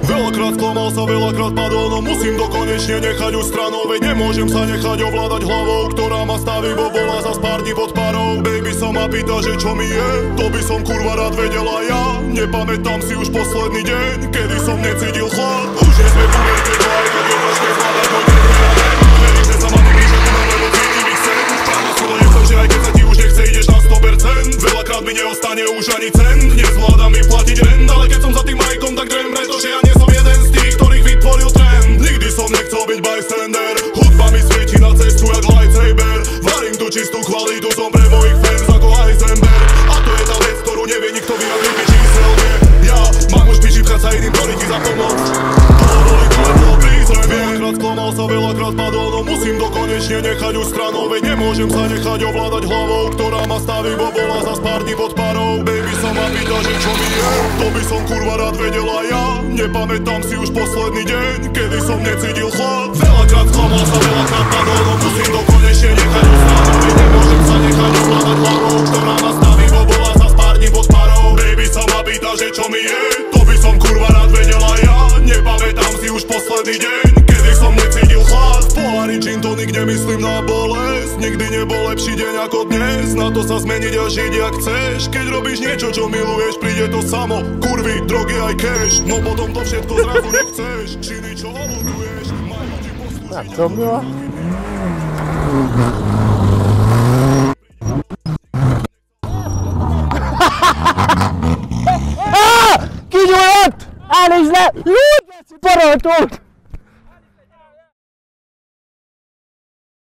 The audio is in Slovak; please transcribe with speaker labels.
Speaker 1: Veľakrát klamal sa, veľakrát padol, no musím to konečne nechať už stranou. Veď nemôžem sa nechať ovládať hlavou, ktorá ma staví, bo bola za pár dní pod parou. Baby sa ma pýta, že čo mi je, to by som kurva rád vedela ja. Nepamätám si už posledný deň, kedy som necítil chlad. Už nie sme puberke, to aj tak je ťažké zvládať môj deň. Verím, že sa ma nemýže, lebo cítim ich sen. Právo súdo je v tom, že aj keď sa ti už nechce, ideš na 100%. Veľakrát mi neostane už ani cent, nezvládam mi platiť rent. Ale keď som za tým majkom, tak drem, pretože ja nie som jeden z tých, ktorých vytvoril trend. Nikdy som nechcel byť bystander, hudba mi svieti na cestu jak lightsaber. Varím tu čistú kvalitu, som pre mojich fans ako Heisenberg. A to je tá vec, ktorú nevie nikto vyjadriť mi číselne. Ja mám už piči vchať sa iným, ktorí ti za pomoc. Veľakrát klamal sa, veľakrát padol, no musím to konečne nechať už stranou. Veď nemôžem sa nechať ovládať hlavou, ktorá ma staví, bo bola za pár dní pod parou. Baby sa ma pýta, že čo mi je, to by som kurva rád vedela ja. Nepamätám si už posledný deň, kedy som necítil chlad. Veľakrát klamal sa, veľakrát padol, no musím to konečne nechať už stranou. Veď nemôžem sa nechať ovládať hlavou, ktorá ma staví, bo bola za pár dní pod parou. Baby sa ma pýta, že čo mi je, to by som kurva rád vedela ja. Nepamätám si už posledný deň, kedy som necítil chlad. Pohári gin tonic, nemyslím na bolesť. Nikdy nebol lepší deň ako dnes. Na to sa zmeniť a žiť jak chceš. Keď robíš niečo, čo miluješ, príde to samo. Kurvy, drogy aj cash. No potom to všetko zrazu nechceš. Činy, čo ľutuješ, majú ti poslúžiť.
Speaker 2: Tak to bylo. Kigyújott! Elnézd le! Júj! Paroltunk!